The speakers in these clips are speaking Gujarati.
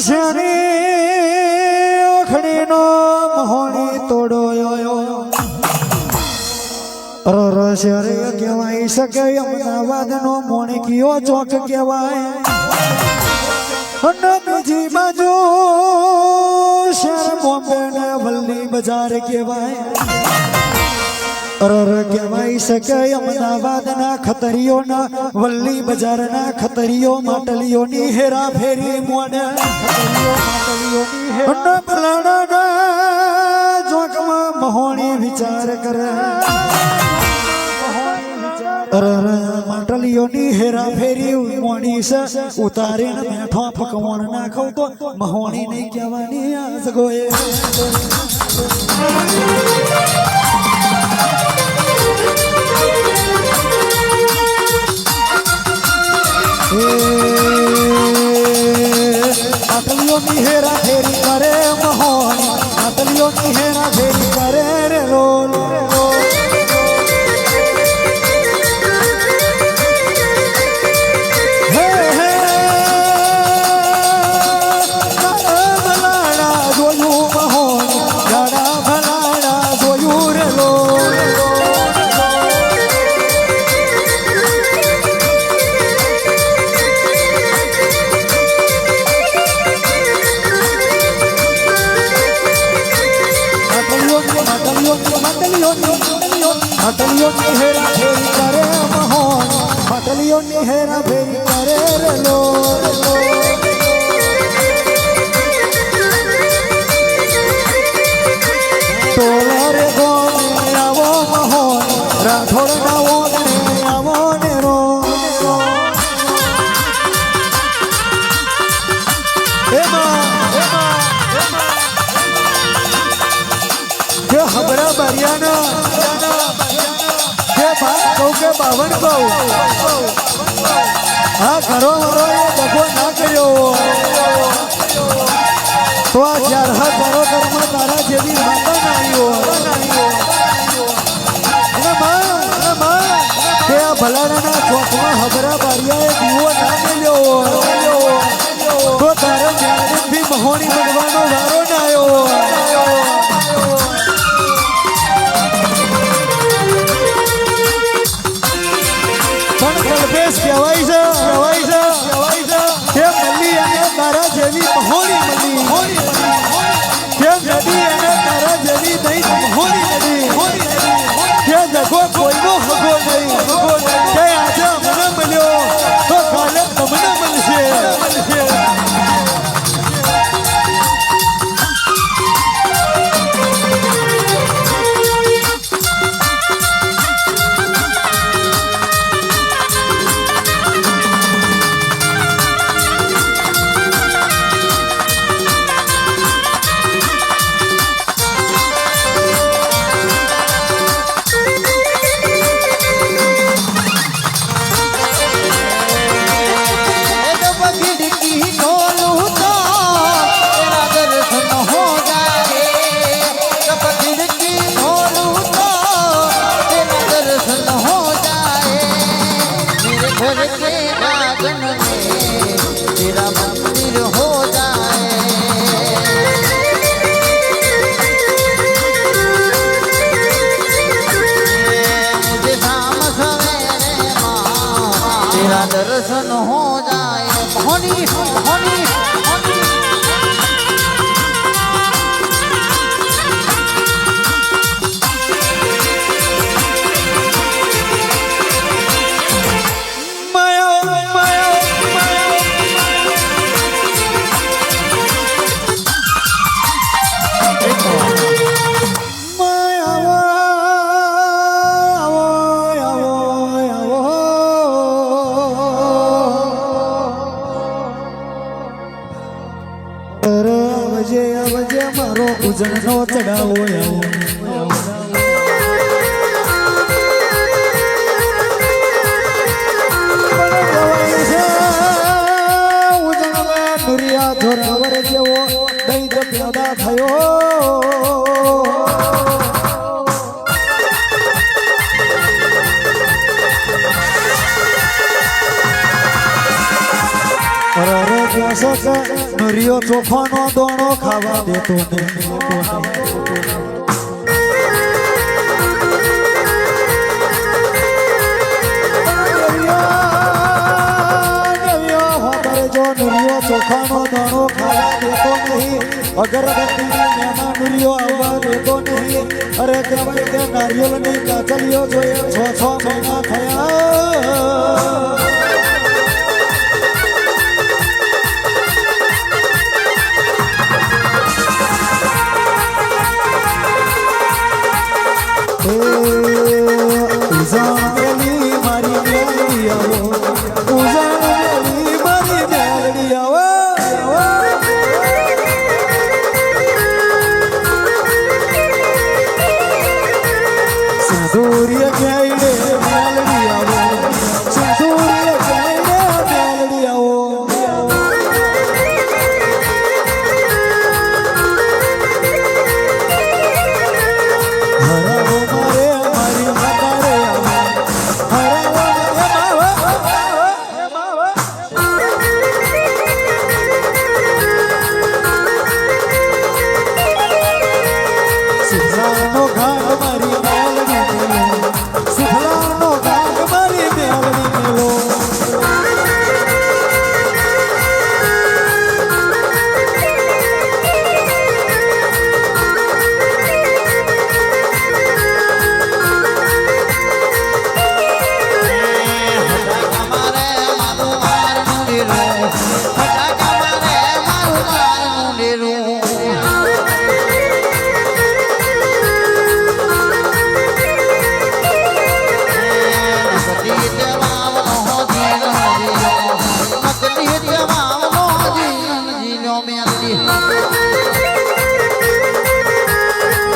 શેરી ઓખડીનો મહોણી તોડોયો શેરી કહેવાય શકે અમદાવાદનો મોણકીઓ ચોક કહેવાય અને બીજી બાજુ શહેર બોમ્બે ને વલ્લી બજાર કહેવાય કહેવાય શકે અમદાવાદના ખતરીઓના વલ્લી બજારના ખતરીઓ માટલીઓની હેરા ફેરી મોડે ચોકમાં મહોણી વિચાર કરે માટલીઓની હેરા ફેરી મોડી છે ઉતારીને બેઠો પકવાન નાખો તો મહોણી નહીં કહેવાની આજ ગોએ માટલીઓની હેરા ફેરી કરે મહોણી માટલીઓની હેરા ફેરી કરે રે લોલ માટલીઓની હેરા ફેરી કરે મહોન માટલીઓની હેરા ફેરી કરે રે લો ટોળો રે ગોને આવો મહોન રાઠોડ ના ઓને આવો ને રો કે હબરા બરિયાના કે બાવન કહું હા ઘરો વરો એ દગો ના કર્યો તો આ ચાર હા ઘરો ઘરમાં તારા જેવી માતા નાયો કે આ ભલાડાના ચોકમાં હબરા બારિયાએ દીવો ના મેલ્યો તો તારે જ્ઞાનથી મહોણી બનવાનો વારો ના આવ્યો કહેવાય છે કે મળી અને તારા જેવી મહોણી મળી કે નદી અને તારા જેવી નહીં મહોણી નદી કે જગો કોઈનો હગો નહીં કે આજે અમને મળ્યો તો કાલે તમને મળશે दर्शन हो जाए होनी होनी મારો ઉજળનો ચડાવો ઉજળવા ધોરાવર જેવો દૈદ પેદા થયો નુરિયો ચોખાનો દોણો ખાવા દેતો નહીં ચોખાનો દાણો ખાવા દેતો નહીં અગરબત્તીની મેના નુરિયો આવવા દેતો નહીં અરે કહેવાય કે નારિયેળની કાચલીઓ જોઈએ 6 મહિના થયા ઉઝાણવેલી મારી મેલડી આવો ઉઝાણવેલી મારી મેલડી આવો સિંદૂરિય ગાયડે મેલડી આવો સિંદૂરિય ગાયડે મેલડી આવો હરાવો મારે મારી માતારે આવો હરાવો સુખલાનો ઘાટ મારી મેલડી મેલો સુખલાનો ઘાટ મારી મેલડી મેલો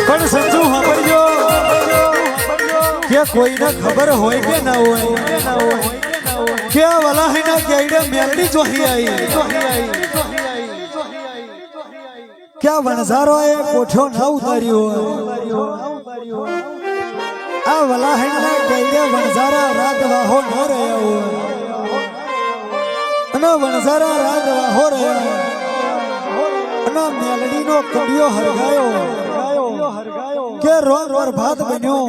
પણ સંજુ સાંભળજો કે કોઈને ખબર હોય કે ના હોય કે વલાહીના ગાયડે મેલડી જોહી આવી કે વણઝારો એ કોઠો ના ઉતાર્યો આ વલાહીના ગાયડે વણઝારા રાત વાહો ન રહ્યા હોય અને વણઝારા રાત વાહો રહ્યા અને મેલડીનો કડિયો હરગાયો કે રોગ બરબાદ બન્યો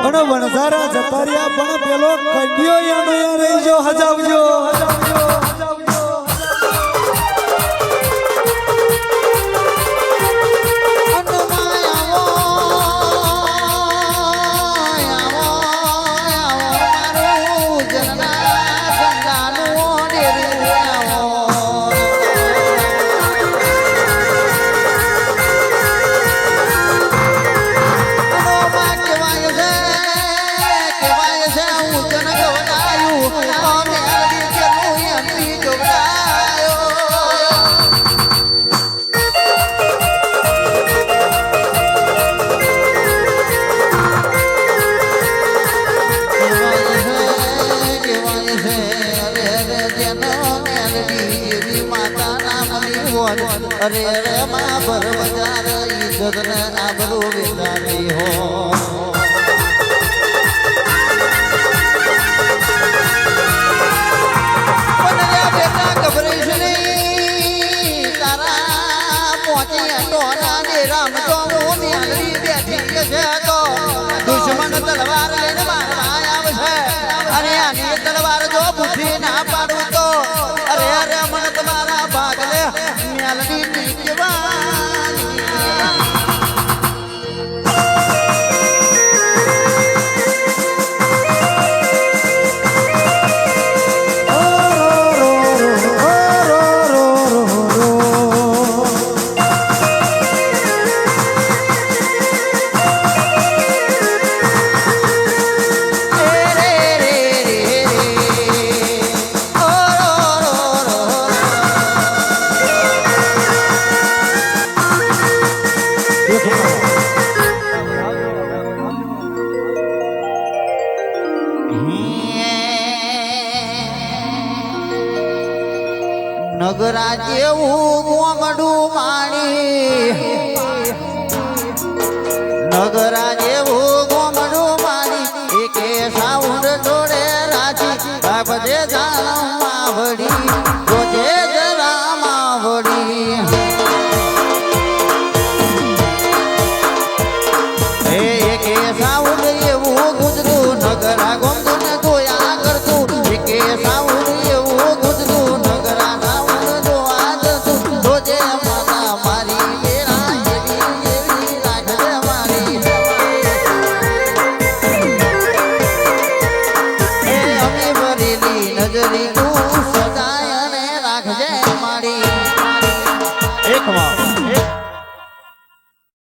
અને વણઝારા જતા રહ્યા પણ પેલો કડિયો એનો રહી જો હજાવજો અરે રે માં ભર બજાર ઈજ્જત ને આબરૂ વેચારી હો બેટા ગભરાઈશ નહીં તારા પહોંચી ટોના ડેરામ તો હું મેલડી બેઠી છે તો દુશ્મન તલવાર લઈને મારવા આવશે અરે આની તલવાર જો બુદ્ધિ ના પાડું તો અરે અરે મન તમારા ભાગલે મેલડી ની જવાની નગરા જેવું મોગડું માણી નગરા